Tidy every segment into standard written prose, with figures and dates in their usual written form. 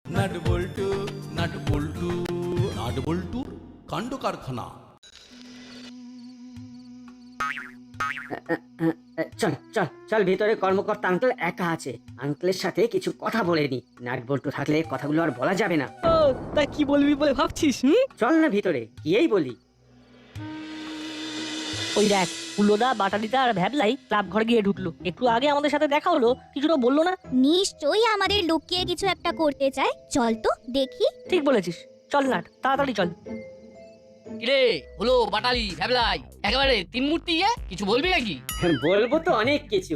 Nut বল্টু nut বল্টু nut বল্টুর কাণ্ড কারখানা। চল চল চল, ভিতরে কর্মকর্তা আঙ্কেল একা আছে, আঙ্কেলের সাথে কিছু কথা বলে নি। নাট বল্টু থাকলে কথাগুলো আর বলা যাবে না। ও তা কি বলবি বলে ভাবছিস? চল না ভিতরে গিয়েই বলি। ওই দেখ, হুলোদা, বাটালিদা আর ভ্যাবলাই ক্লাব ঘরে গিয়ে ঢুকলো। একটু আগে আমাদের সাথে দেখা হলো, কিছু তো বললো না। নিশ্চয়ই আমাদের লুকিয়ে কিছু একটা করতে চায়। চল তো দেখি। ঠিক বলেছিস, চল নাট, তাড়াতাড়ি চল। কিরে হলো বাটালি ভ্যাবলাই একেবারে তিন মূর্তি কিছু বলবি নাকি? বলবো তো অনেক কিছু,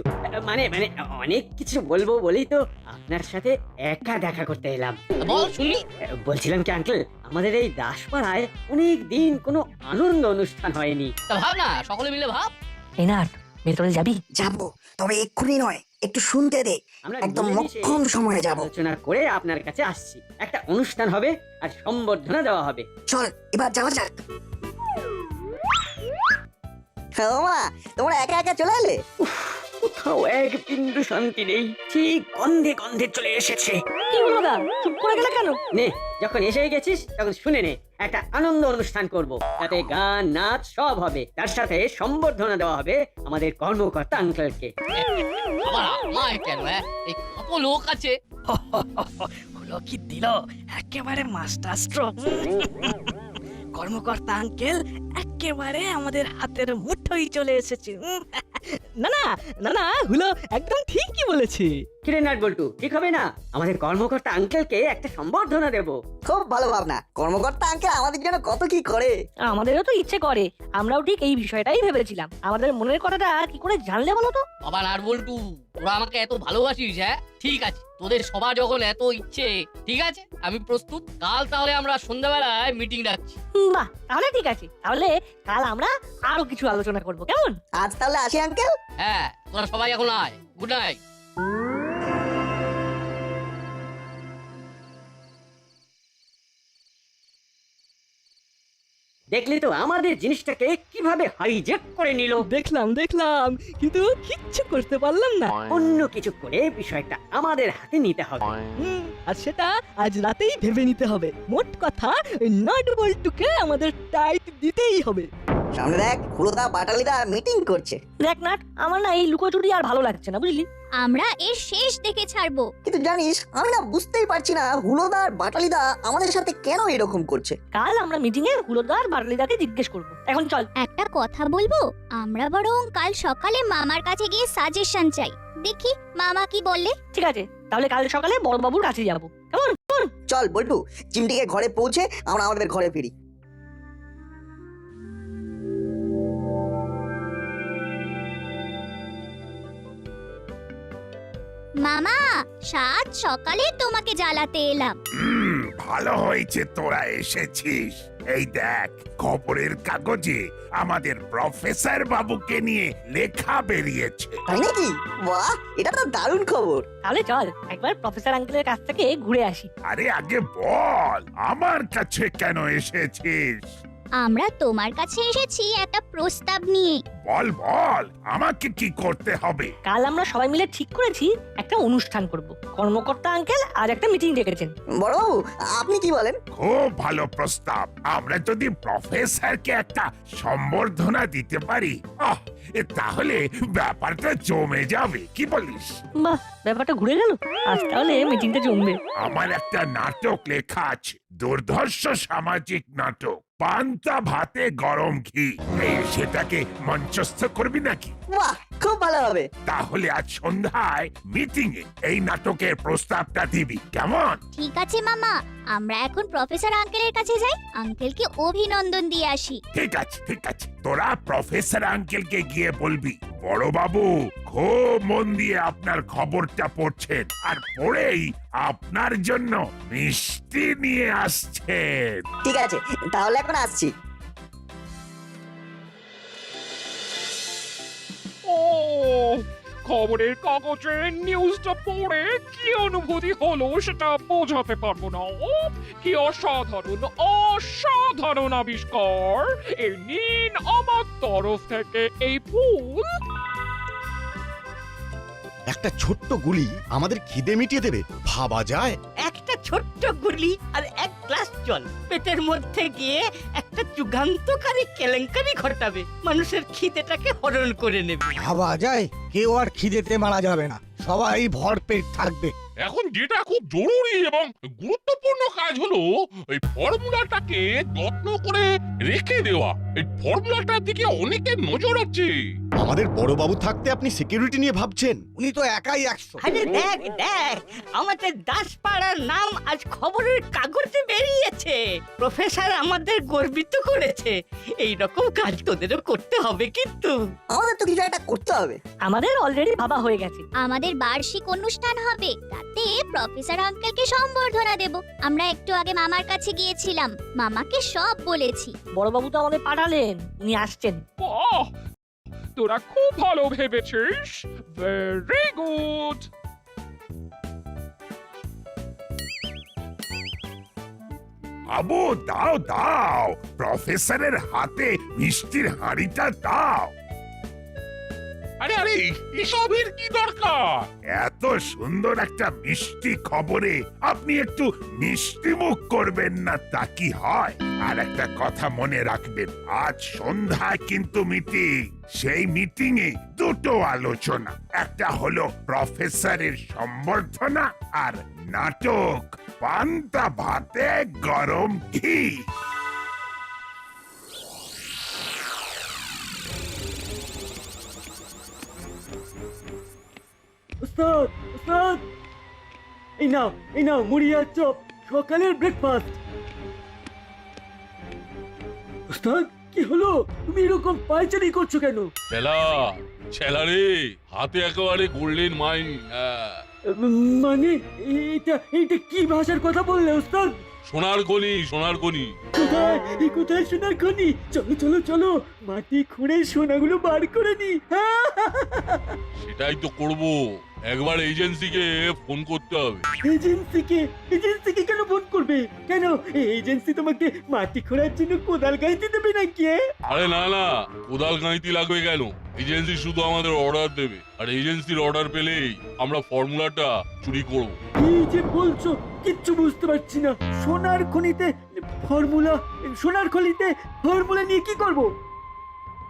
মানে মানে অনেক কিছু বলবো বলেই তো আপনার সাথে একা দেখা করতে এলাম। বল শুনি। বলছিলাম কি আঙ্কেল, আমাদের এই দাসপাড়ায় অনেক দিন কোনো আনন্দ অনুষ্ঠান হয়নি। তা ভাব না, সকলে মিলে ভাব। এই নাট, ভেতরে যাবি? যাবো, তবে এক্ষুনি নয়, একটু শুনতে দে। আমরা একদম মিলেমিশে মোক্ষম সময়ে যাব। আলোচনা করে আপনার কাছে আসছি। একটা অনুষ্ঠান হবে আর সম্বর্ধনা দেওয়া হবে। চল এবার যাওয়া যাক। মা, তোমরা একা একা চলে এলে? কোথাও এক বিন্দু শান্তি নেই, ঠিক গন্ধে গন্ধে চলে এসেছে। কি হলো দা, চুপ করে গেলে কেন? নে, যখন এসে গেছিস তখন শুনে নে। একটা আনন্দ অনুষ্ঠান করব, তাতে গান নাচ সব হবে, তার সাথে সম্বর্ধনা দেওয়া হবে আমাদের কর্মকর্তা আঙ্কেলকে। আবার আমায় কেন? এই কত লোক আছে। হলো কি দিল একেবারে মাস্টার স্ট্রোক। কর্মকর্তা আঙ্কেল একেবারে আমাদের হাতের মুঠোয় চলে এসেছে। না না না না, হলো একদম ঠিকই বলেছে। কিরে নাট বল্টু, ঠিক হবে না? আমাদের কর্মকর্তা আঙ্কেলকে একটা সম্বর্ধনা দেব। খুব ভালো ভাবনা। কর্মকর্তা আঙ্কেল আমাদের জন্য কত কি করে। আমাদেরও তো ইচ্ছে করে, আমরাও ঠিক এই বিষয়টাই ভেবেছিলাম। আমাদের মনের কথাটা কি করে জানলে বলো তো? বাবা আর বল্টু, তোরা আমাকে এত ভালোবাসিস। ঠিক আছে, তোদের সবার যখন এত ইচ্ছে, ঠিক আছে আমি প্রস্তুত। কাল তাহলে আমরা সন্ধ্যাবেলায় মিটিং রাখছি। বাহ, তাহলে ঠিক আছে। তাহলে কাল আমরা আরো কিছু আলোচনা করব, কেমন? আজ তাহলে আসি আঙ্কেল। হ্যাঁ, তোরা সবাই এখন আয়। Good night. দেখলি তো আমাদের জিনিসটাকে কিভাবে হাইজ্যাক করে নিল। দেখলাম, কিন্তু কিচ্ছু করতে পারলাম না। অন্য কিছু করে বিষয়টা আমাদের হাতে নিতে হবে। আর সেটা আজ রাতেই ভেবে নিতে হবে। মোট কথা, ওই নাট বল্টুকে আমাদের টাইট দিতেই হবে। সামনে দেখ, হুলোদা বাটালিদা মিটিং করছে। দেখ নাট, আমার না এই লুকোচুরি আর ভালো লাগছে না, বুঝলি? আমরা এর শেষ দেখে ছাড়বো। কিন্তু জানিস, আমি না বুঝতেই পারছি না হুলোদা আর বাটালিদা আমাদের সাথে কেন এরকম করছে। কাল আমরা মিটিং এ হুলোদার বার্লিদাকে জিজ্ঞেস করব। এখন চল। একটা কথা বলবো, আমরা বরং কাল সকালে মামার কাছে গিয়ে সাজেশন চাই। দেখি মামা কি বলে। ঠিক আছে, তাহলে কাল সকালে বড়বাবুর কাছে যাব, কেমন? চল বল্টু, চিমটিকে ঘরে পৌঁছে আমরা আমাদের ঘরে ফিরি। মামা, সাত সকালে তোমাকে জ্বালাতে এলাম। ভালো হয়েছে তোরা এসেছিস। এই দেখ, খবরের কাগজে আমাদের প্রফেসর বাবুকে নিয়ে লেখা বেরিয়েছে। তাই নাকি? বাহ, এটা তো দারুণ খবর। তাহলে চল একবার প্রফেসর আঙ্কেলের কাছ থেকে ঘুরে আসি। আরে আগে বল, আমার কাছে কেন এসেছিস? আমরা তোমার কাছে এসেছি একটা প্রস্তাব নিয়ে। বল বল, আমাকে কি করতে হবে? কাল আমরা সবাই মিলে ঠিক করেছি একটা অনুষ্ঠান করব। কর্মকর্তা আঙ্কেল আজ একটা মিটিং ডেকেছেন। বড়বাবু, আপনি কি বলেন? খুব ভালো প্রস্তাব। আমরা যদি প্রফেসরকে একটা সম্বর্ধনা দিতে পারি, তাহলে ব্যাপারটা জমে যাবে। কি বলিস? বাহ, ব্যাপারটা ঘুরে গেল। আজ তাহলে মিটিংটা জমবে। আমার একটা নাটক লেখা আছে, দুর্ধর্ষ সামাজিক নাটক, পান্তা ভাতে গরম ঘি। সেটাকে মঞ্চস্থ করবি নাকি? বাহ, খুব ভালো হবে। তাহলে আজ সন্ধ্যায় মিটিং এ এই নাটকের প্রস্তাবটা দিবি, কেমন? ঠিক আছে মামা, আমরা এখন প্রফেসর আঙ্কেলের কাছে যাই, আঙ্কেলকে অভিনন্দন দিয়ে আসি। ঠিক আছে ঠিক আছে, তোরা প্রফেসর আঙ্কেলকে গিয়ে বলবি বড় বাবু খুব মন দিয়ে আপনার খবরটা পড়ছেন, আর পড়েই আপনার জন্য মিষ্টি নিয়ে আসছেন। ঠিক আছে, তাহলে এখন আসছি। ও, খবরের কাগজে নিউজটা পড়ে কি অনুভূতি হলো সেটা বোঝাতে পারবো না। কি অসাধারণ অসাধারণ আবিষ্কার! এই নিন আমার তরফ থেকে এই ফুল। একটা ছোট্ট গুলি আমাদের খিদে মিটিয়ে দেবে, ভাবা যায়? একটা ছোট্ট গুলি আর এক গ্লাস জল পেটের মধ্যে গিয়ে একটা যুগান্তকারী কেলেঙ্কারি ঘটাবে, মানুষের খিদেটাকে হরণ করে নেবে। ভাবা যায় কেউ আর খিদেতে মারা যাবে না, সবাই ভরপেট থাকবে। এখন যেটা খুব জরুরি এবং গুরুত্বপূর্ণ কাজ হলো ওই ফর্মুলাটাকে যত্ন করে রেখে দেওয়া। এই ফর্মুলাটার দিকে অনেকের নজর আছে। আমাদের বড়বাবু থাকতে আপনি সিকিউরিটি নিয়ে ভাবছেন? উনি তো একাই 100। আরে দেখ দেখ, আমাদের দাসপাড়ার নাম আজ খবরের কাগজে বেরিয়েছে। প্রফেসর আমাদের গর্বিত করেছে। এই রকম কাজ তোদেরও করতে হবে কিন্তু। আমাদের তো কিছু একটা করতে হবে। আমাদের অলরেডি ভাবা হয়ে গেছে। আমাদের বার্ষিক অনুষ্ঠান হবে, তাতে প্রফেসর আঙ্কেলকে সম্বর্ধনা দেব। আমরা একটু আগে মামার কাছে গিয়েছিলাম, মামাকে সব বলেছি। বড়বাবু তো আমাদের পাঠালেন, উনি আসছেন। বাহ, তোরা খুব ভালো ভেবেছিস। Very good. বাবু দাও দাও, প্রফেসরের হাতে মিষ্টির হাঁড়িটা দাও। আরে আরে, এসবের কি দরকার? এত সুন্দর একটা মিষ্টি খবরে আপনি একটু মিষ্টি মুখ করবেন না, তা কি হয়? আর একটা কথা মনে রাখবেন, আজ সন্ধ্যায় কিন্তু মিটিং। সেই মিটিং এ দুটো আলোচনা, একটা হলো প্রফেসরের সম্বর্ধনা আর নাটক পান্তা ভাতে গরম ঘি। উস্তাদ উস্তাদ, এই নাও মুড়ি আর চপ, সকালের ব্রেকফাস্ট। উস্তাদ কি হলো, তুমি এরকম পায়চারি করছো কেন? ছেলা রে, হাতে একেবারে গোল্ডেন মাইন। মানে এইটা কি ভাষার কথা বললে উস্তাদ? সোনার খনি। কোথায় সোনার খনি? চলো চলো চলো, মাটি খুঁড়ে সোনাগুলো বার করে নি। সেটাই তো করব। একবার এজেন্সিকে ফোন করতে হবে। এজেন্সিকে কেন ফোন করবে? কেন এজেন্সি তোমাকে মাটি খোঁড়ার জন্য কোদাল গাইতে দেবে নাকি? আরে না না, কোদাল গাঁইতি লাগবে কেন? এজেন্সি শুধু আমাদের অর্ডার দেবে, আর এজেন্সির অর্ডার পেলেই আমরা ফর্মুলাটা চুরি করব। কি যে বলছো কিচ্ছু বুঝতে পারছি না। সোনার খনিতে ফর্মুলা নিয়ে কি করব?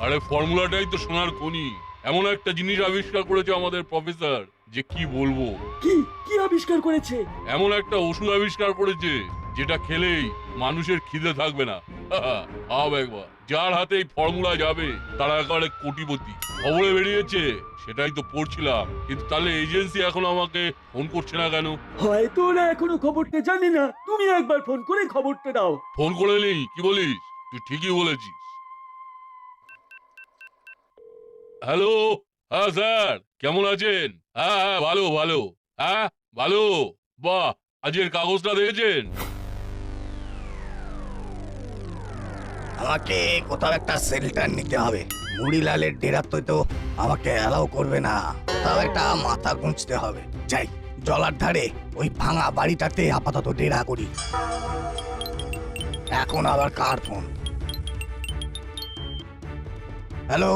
আরে ফর্মুলাটাই তো সোনার খনি। এমন একটা জিনিস আবিষ্কার করেছে আমাদের প্রফেসর যে কি বলবো। কি আবিষ্কার করেছে? এমন একটা ওষুধ আবিষ্কার করেছে যেটা খেলেই মানুষের খিদে থাকবে না। ভাব একবার, যার হাতে এই ফর্মুলা যাবে তারা একেবারে কোটিপতি। খবরে বেরিয়েছে, সেটাই তো পড়ছিলাম। কিন্তু তাহলে এজেন্সি এখন আমাকে ফোন করছে না কেন? হয়তো ওরা এখনো খবরটা জানে না। তুমি একবার ফোন করে খবরটা দাও। ফোন করে নেই, কি বলিস? তুই ঠিকই বলেছিস। হ্যালো, হ্যাঁ স্যার, কেমন আছেন? হ্যাঁ ভালো। হ্যাঁ ভালো। বাহ, আজকের কাগজটা দেখেছেন? আমাকে কোথাও একটা শেল্টার নিতে হবে। মুড়িলালের ডেরা তো আমাকে অ্যালাউ করবে না, কোথাও একটা মাথা গুঁজতে হবে। যাই জলার ধারে ওই ভাঙা বাড়িটাতে আপাতত ডেরা করি। এখন আবার কার ফোন? হ্যালো।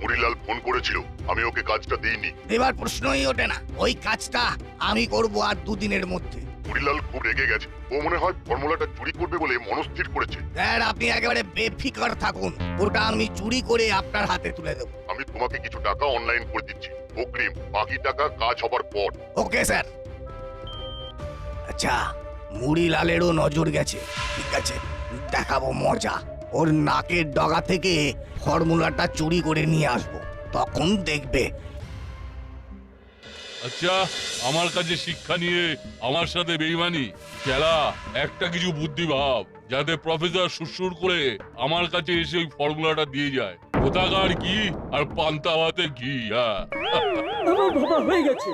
মুড়িলাল ফোন করেছিল, আমি ওকে কাজটা দিইনি। এবার প্রশ্নই ওঠে না, ওই কাজটা আমি করব আর দুদিনের মধ্যে। মুড়িলাল খুব রেগে গেছে, ও মনে হয় ফর্মুলাটা চুরি করবে বলে মনস্থির করেছে। স্যার আপনি একেবারে বেফিকর থাকুন, ওটা আমি চুরি করে আপনার হাতে তুলে দেবো। আমি তোমাকে কিছু টাকা অনলাইন করে দিচ্ছি অগ্রিম, বাকি টাকা কাজ হবার পর। Okay sir. আচ্ছা, মুড়িলালেরও নজর গেছে, ঠিক আছে, দেখাবো মজা। ওর নাকের ডগা থেকে ফর্মুলাটা চুরি করে নিয়ে আসবো, তখন দেখবে। আচ্ছা, আমার কাছে শিক্ষা নিয়ে আমার সাথে বেইমানি? খেলা, একটা কিছু বুদ্ধি ভাব, যাতে প্রফেসর সুরসুর করে আমার কাছে এসে ওই ফর্মুলাটা দিয়ে যায়। কোথাকার কি আর পান্তা ভাতে ঘি। আমার বাবা হয়ে গেছে।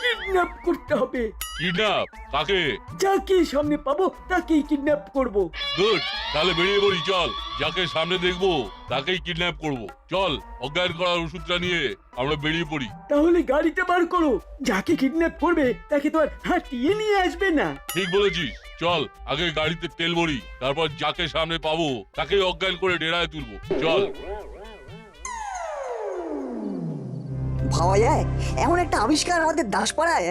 কিডন্যাপ করতে হবে। কিডন্যাপ? কাকে? যাকে সামনে পাবো তাকেই কিডন্যাপ করব। গুড, তাহলে বেরিয়ে পড়ি। চল, যাকে সামনে দেখবো তাকেই কিডন্যাপ করব। চল, অজ্ঞান করার ওষুধটা নিয়ে আমরা বেরিয়ে পড়ি। তাহলে গাড়িটা বার করো। যাকে কিডন্যাপ করবে তাকে তো আর হাঁটিয়ে নিয়ে আসবে না। ঠিক বলেছিস। চল, আগে গাড়িতে তেল ভরি, তারপর যাকে সামনে পাবো তাকেই অজ্ঞান করে ডেরায় তুলবো। চল। ভাবা যায় এমন একটা আবিষ্কার আমাদের দাসপাড়ায়।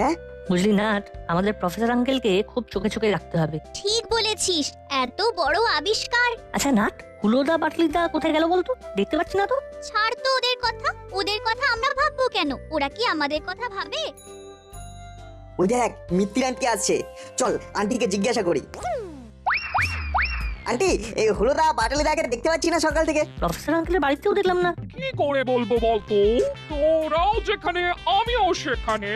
বুঝলি নাট, আমাদের প্রফেসর আঙ্কেলকে খুব চোখে চোখে রাখতে হবে। ঠিক বলেছিস, এত বড় আবিষ্কার। আচ্ছা নাট, হুলোদা বাটলিদা কোথায় গেল বলতো? দেখতে পাচ্ছি না তো। ছাড় তো ওদের কথা, ওদের কথা আমরা ভাববো কেন? ওরা কি আমাদের কথা ভাবে? ওই দেখ মিত্তির আন্টি আসছে, চল আন্টিকে জিজ্ঞাসা করি। আন্টি, এই হলুদা বাটালিদাকে দেখতে পাচ্ছি না সকাল থেকে। প্রফেসর আঙ্কেলের বাড়িতেও দেখলাম না। কি করে বলবো বলতো, তোরাও যেখানে আমিও সেখানে,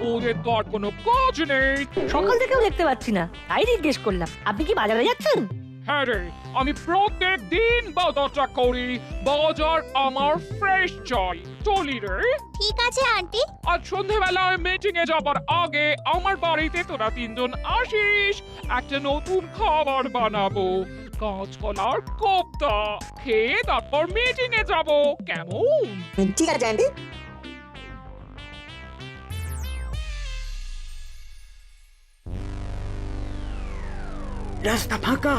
ওদের তো আর কোনো কাজ নেই। সকাল থেকেও দেখতে পাচ্ছি না, তাই জিজ্ঞেস করলাম। আপনি কি বাজারে যাচ্ছেন? হ্যাঁ রে, আমি প্রত্যেক দিন বাজারটা করি। বাজার আমার ফ্রেশ চাই। চলি রে। ঠিক আছে আন্টি। আজ সন্ধ্যেবেলায় মিটিং এ যাবার আগে আমার বাড়িতে তোরা 3 জন আসিস। একটা নতুন খাবার বানাবো, কাঁচকলার কোপ্তা। খেয়ে তারপর মিটিং এ যাব, কেমন? ঠিক আছে আন্টি। রাস্তা ফাঁকা,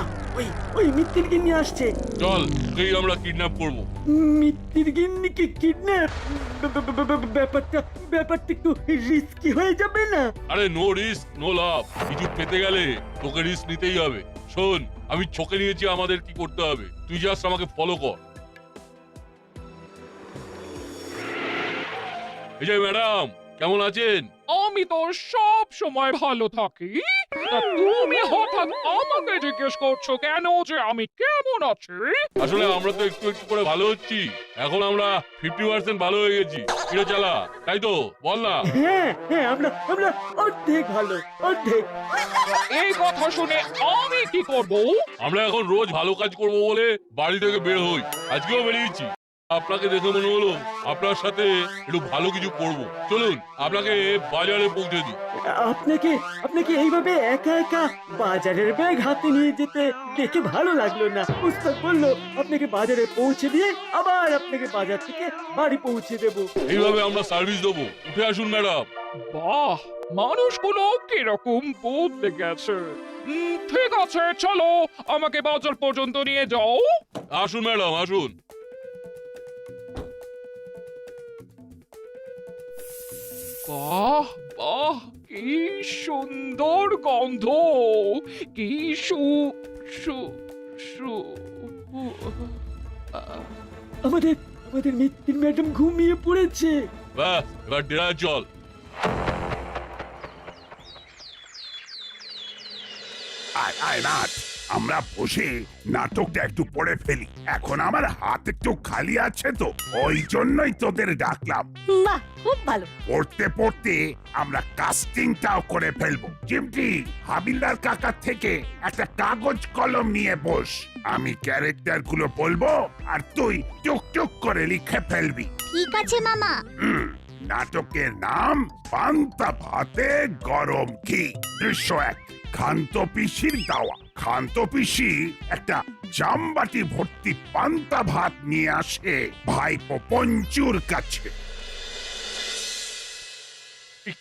ওই মিত্তির গিন্নি আসছে। চল, এই আমরা কিডন্যাপ করব। মিত্তির গিন্নিকে কিডন্যাপ? ব্যাপারটা একটু রিস্কি হয়ে যাবে না? আরে নো রিস্ক নো লাভ। কিছু পেতে গেলে তোকে রিস্ক নিতেই হবে। শোন, আমি ছকে নিয়েছি আমাদের কি করতে হবে, তুই জাস্ট আমাকে ফলো কর। এই যে ম্যাডাম, কেমন আছেন? আমি তো সব সময় ভালো থাকি। তা তুমি হঠাৎ আমাকে জিজ্ঞেস করছো কেন যে আমি কেমন আছি? আসলে আমরা তো একটু একটু করে ভালো হচ্ছি। এখন আমরা 50% ভালো হয়ে গেছি। কিরে চালা, তাই তো? বল না। হ্যাঁ, আমরা অর্ধেক ভালো, অর্ধেক। এই কথা শুনে আমি কি করব? আমরা এখন রোজ ভালো কাজ করব বলে বাড়ি থেকে বের হই। আজকেও বেরিয়েছি। আপনাকে দেখে মনে হলো আপনার সাথে একটু ভালো কিছু করব। চলুন আপনাকে বাজারে পৌঁছে দিই। আপনাকে এইভাবে একা একা বাজারের ব্যাগ হাতে নিয়ে যেতে দেখে ভালো লাগলো না। উস্তাদ বললো আপনাকে বাজারে পৌঁছে দিয়ে আবার আপনাকে বাজার থেকে বাড়ি পৌঁছে দেবো। এইভাবে আমরা সার্ভিস দেবো। উঠে আসুন ম্যাডাম। বাহ, মানুষগুলো কিরকম বদলে গেছে। ঠিক আছে, চলো আমাকে বাজার পর্যন্ত নিয়ে যাও। আসুন ম্যাডাম, আসুন। বাহ বাহ, কি সুন্দর গন্ধ, কি সু সু সু আমাদের মিত্তির ম্যাডাম ঘুমিয়ে পড়েছে। বাহ, এবার ডেরা চল। আয় নাট, আমরা বসে নাটকটা একটু পড়ে ফেলি। এখন আমার হাত একটু খালি আছে তো, ওই জন্যই তোদের ডাকলাম। বাহ, খুব ভালো। পড়তে পড়তে আমরা কাস্টিংটাও করে ফেলবো। চিমটি, হাবিলদার কাকার থেকে একটা কাগজ কলম নিয়ে বস। আমি ক্যারেক্টার গুলো বলবো আর তুই টুকটুক করে লিখে ফেলবি। ঠিক আছে মামা। নাটকের নাম পান্তা ভাতে গরম ঘি। দৃশ্য 1, খান্ত পিসির দাওয়া। খান্ত পিসি একটা জামবাটি ভর্তি পান্তা ভাত নিয়ে আসে ভাইপো পঞ্চুর কাছে।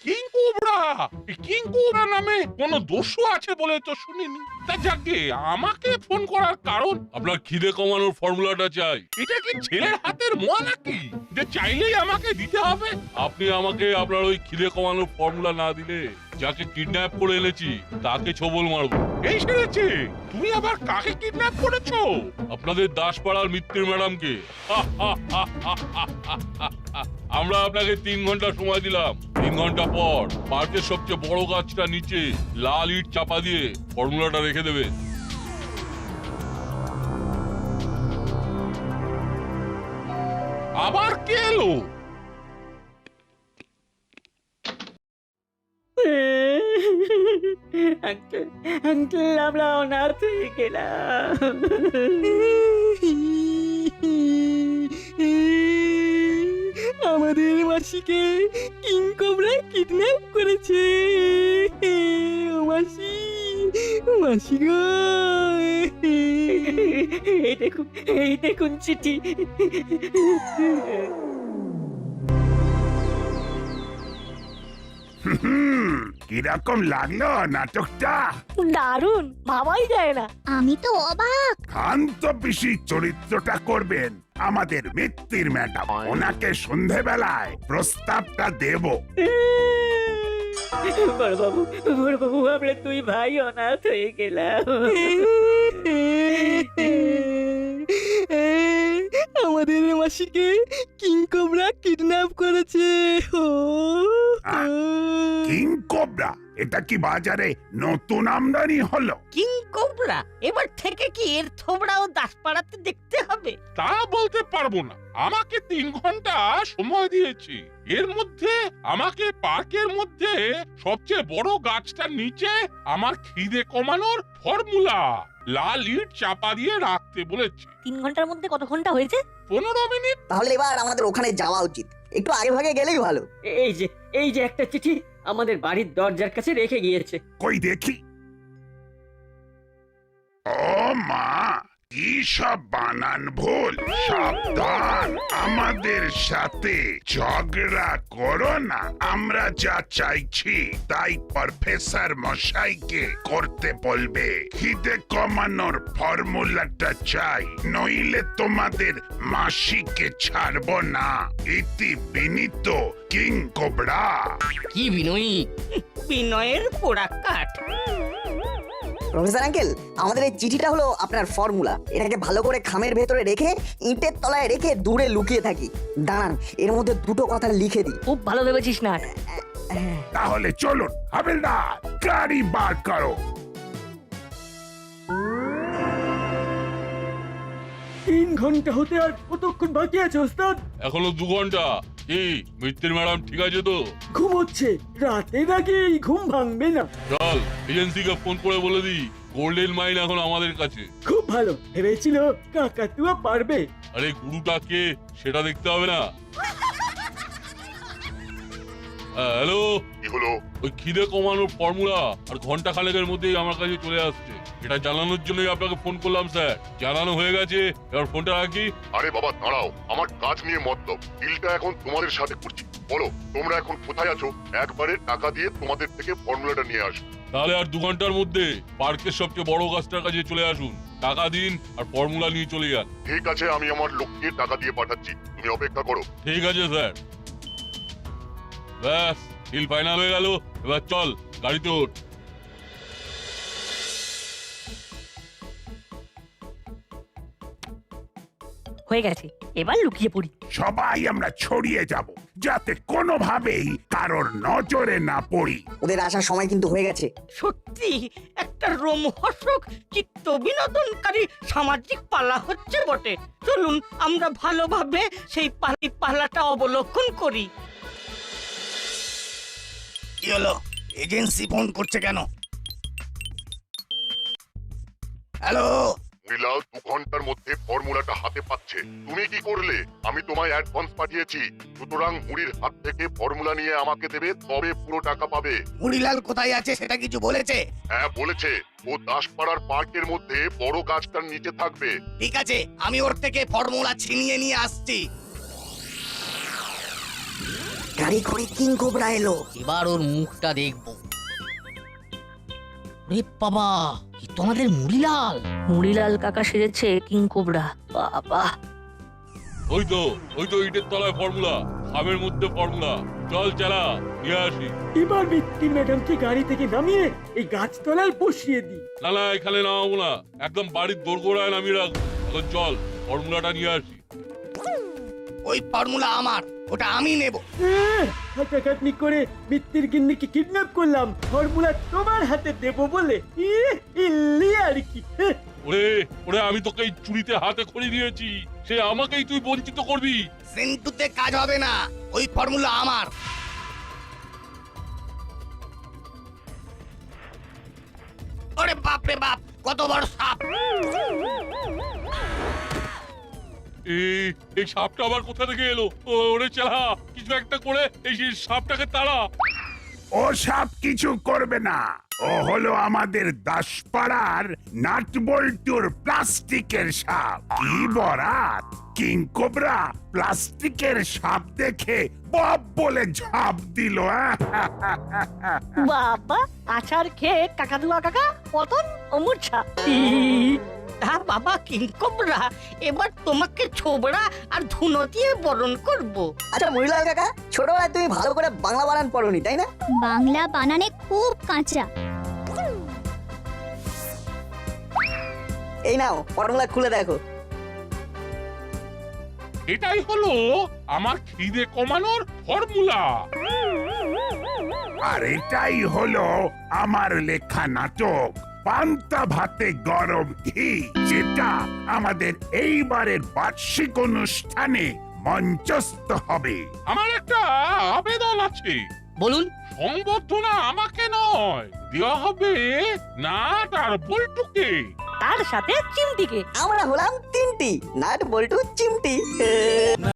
কিং কোবরা নামে কোন দস্যু আছে বলে তো শুনিনি। তা যাকে আমাকে ফোন করার কারণ? আপনার খিদে কমানোর ফর্মুলাটা চাই। এটা কি ছেলের হাতের মোয়া নাকি যে চাইলেই আমাকে দিতে হবে? আপনি আমাকে আপনার ওই খিদে কমানোর ফর্মুলা না দিলে যাকে কিডন্যাপ করে এনেছি তাকে ছবল মারবো। এই সেরেছে, তুমি আবার কাকে কিডন্যাপ করেছো? আপনাদের দাসপাড়ার মিত্তির ম্যাডামকে। আমরা আপনাকে 3 ঘন্টা সময় দিলাম। 3 ঘন্টা পর পার্কের সবচেয়ে বড় গাছটা নিচে লাল ইট চাপা দিয়ে ফর্মুলাটা রেখে দেবেন। আবার কে এলো? আঙ্কেল, আমরা অনাথ হয়ে গেলাম। আমাদের মাসিকে কিং কোবরা কিডন্যাপ করেছে। মাসি গো, এই দেখুন চিঠি। কিরকম লাগলো নাটকটা? দারুণ, ভাবাই যায় না। আমি তো অবাক। খান্ত পিসি চরিত্রটা করবেন আমাদের মিত্তির ম্যাডাম। ওনাকে সন্ধেবেলায় প্রস্তাবটা দেব। বড়বাবু আমরা তুই ভাই অনাথ হয়ে গেলাম। আমাদের মাসিকে কিংকবরা কিডন্যাপ করেছে। কিং কোবরা, এটা কি বাজারে নতুন আমদানি হলো? কিং কোবরা, এবার থেকে কি এর থোবড়াও দাসপাড়াতে দেখতে হবে? তা বলতে পারবো না, আমাকে 3 ঘন্টা সময় দিয়েছি। এর মধ্যে আমাকে পার্কের মধ্যে সবচেয়ে বড় গাছটার নিচে আমার খিদে কমানোর ফর্মুলা লাল ইট চাপা দিয়ে রাখতে বলেছে। 3 ঘন্টার মধ্যে কত ঘন্টা হয়েছে? 15 মিনিট। তাহলে এবার আমাদের ওখানে যাওয়া উচিত, একটু আগে ভাগে গেলেই ভালো। এই যে একটা চিঠি আমাদের বাড়ির দরজার কাছে রেখে গিয়েছে। কই দেখি। ও মা, কি সব বানান ভুল! সাবধান, আমাদের সাথে ঝগড়া করো না। আমরা যা চাইছি তাই প্রফেসর মশাইকে করতে বলবে। খিদে কমানোর ফর্মুলাটা চাই, নইলে তোমাদের মাসিকে ছাড়বো না। ইতি বিনীত কিং কোবরা। কি বিনয়ী! বিনয়ের পোড়া কাঠ। প্রফেসর আঙ্কেল, আমাদের এই চিঠিটা হলো আপনার ফর্মুলা। এটাকে ভালো করে খামের ভেতরে রেখে ইটের তলায় রেখে দূরে লুকিয়ে থাকি। দাঁড়ান, এর মধ্যে 2টো কথা লিখে দিই। খুব ভালো ভেবেছিস না। তাহলে চলুন হাবিলদার, গাড়ি বার করো। 3 ঘন্টা হতে আর কতক্ষণ বাকি আছে ওস্তাদ? এখনো 2 ঘন্টা। কি মিত্তির ম্যাডাম ঠিক আছে তো? ঘুমোচ্ছে, রাতে নাকি ঘুম ভাঙবে না। চল এজেন্সিকে ফোন করে বলে দিই গোল্ডেন মাইন এখন আমাদের কাছে। খুব ভালো ভেবেছিল কাকাতুয়া পারবে। আরে গুরুটা কে সেটা দেখতে হবে না? হ্যালো, কি হলো? ওই খিদে কমানোর ফর্মুলা আর ঘন্টা খানেকের মধ্যেই আমার কাছে চলে আসছে। এটা জানানোর জন্যই আপনাকে ফোন করলাম স্যার। জানানো হয়ে গেছে, এবার ফোনটা রাখি। আরে বাবা দাঁড়াও, আমার কাজ নিয়ে মতলব। ডিলটা এখন তোমাদের সাথে করছি। বলো তোমরা এখন কোথায় আছো? একবারে টাকা দিয়ে তোমাদের থেকে ফর্মুলাটা নিয়ে আসো। তাহলে আর 2 ঘন্টার মধ্যে পার্কের সবচেয়ে বড় গাছটার কাছে চলে আসুন। টাকা দিন আর ফর্মুলা নিয়ে চলে যান। ঠিক আছে, আমি আমার লোককে টাকা দিয়ে পাঠাচ্ছি, তুমি অপেক্ষা করো। ঠিক আছে স্যার। ব্যাস, ডিল ফাইনাল হয়ে গেল। এবার চল গাড়িতে ওঠ। হয়ে গেছে, এবার লুকিয়ে পড়ি। সবাই আমরা ছড়িয়ে যাব, যাতে কোনোভাবেই কারোর নজরে না পড়ি। ওদের আসার সময় কিন্তু হয়ে গেছে। সত্যি একটা রোমহর্ষক চিত্ত বিনোদনকারী সামাজিক পালা হচ্ছে বটে। চলুন আমরা ভালোভাবে সেই পালাটা অবলোকন করি। কি হলো? এজেন্সি ফোন করছে কেন? হ্যালো, বিলাল 2 ঘন্টার মধ্যে ফর্মুলাটা হাতে পাচ্ছে। তুমি কি করলে? আমি তোমায় অ্যাডভান্স পাঠিয়েছি, সুতরাং মুড়ির হাত থেকে ফর্মুলা নিয়ে আমাকে দেবে, তবে পুরো টাকা পাবে। মুড়িলাল কোথায় আছে সেটা কিছু বলেছে? হ্যাঁ বলেছে, ও দাসপাড়ার পার্কের মধ্যে বড় গাছটার নিচে থাকবে। ঠিক আছে, আমি ওর থেকে ফর্মুলা ছিনিয়ে নিয়ে আসছি। গাড়ি করে কিং কোবরা এলো। এবার ওর মুখটা দেখবো। রে বাবা, কি তোমাদের মুড়িলাল! মুড়িলাল কাকা সেজেছে কিং কোবরা। বাবা, ওই তো ইটের তলায় ফর্মুলা, খামের মধ্যে ফর্মুলা। চল চালা নিয়ে আসি। এবার মিত্তির ম্যাডামকে গাড়ি থেকে নামিয়ে এই গাছতলায় বসিয়ে দিই। না না, এখানে নামাবো না, একদম বাড়ির দোরগোড়ায় নামিয়ে রাখবো। এখন চল ফর্মুলাটা নিয়ে আসি। ওই ফর্মুলা আমার, ওটা আমি নেব। হাঁটাকাটনি করে মিত্তির গিন্নিকে কিডন্যাপ করলাম, ফর্মুলা তোমার হাতে দেব বলে। ইল্লি আর কি। ওরে আমি তোকে এই চুরিতে হাতে খড়ি দিয়েছি, সে আমাকেই তুই বঞ্চিত করবি? সেন্টুতে কাজ হবে না, ওই ফর্মুলা আমার। ওরে বাপ রে বাপ, কত বড় সাপ! এই সাপটা আবার কোথা থেকে এলো? ওরে চালা, কিছু একটা করে এই সাপটাকে তাড়া। ও সাপ কিছু করবে না, ও হলো আমাদের দাসপাড়ার নাটবল্টুর প্লাস্টিকের সাপ। কি বরাত! কিং কোবরা প্লাস্টিকের সাপ দেখে বাপ বলে ঝাঁপ দিল। বাবা, আচার খেয়ে কাকাতুয়া কাকা পতন ও মূর্ছা। তা বাবা কিংকবরা, এবার তোমাকে ছোবড়া আর ধুনো দিয়ে বরণ করব। আচ্ছা মরিলাল কাকা, ছোটবেলায় তুমি ভালো করে বাংলা বানান পড়োনি তাই না? বাংলা বানানে খুব কাঁচা। এই নাও ফর্মুলা খুলে দেখো। এটাই হলো আমার খিদে কমানোর ফর্মুলা। আর এটাই হলো আমার লেখা নাটক পান্তা ভাতে গরম ঘি, যেটা আমাদের এইবারের বার্ষিক অনুষ্ঠানে মঞ্চস্থ হবে। আমার একটা আবেদন আছে। বলুন। সংবর্ধনা আমাকে নয়, দেওয়া হবে নাট আর বল্টুকে। তার সাথে চিমটিকে। আমরা হলাম তিনটি, নাট বল্টু চিমটি।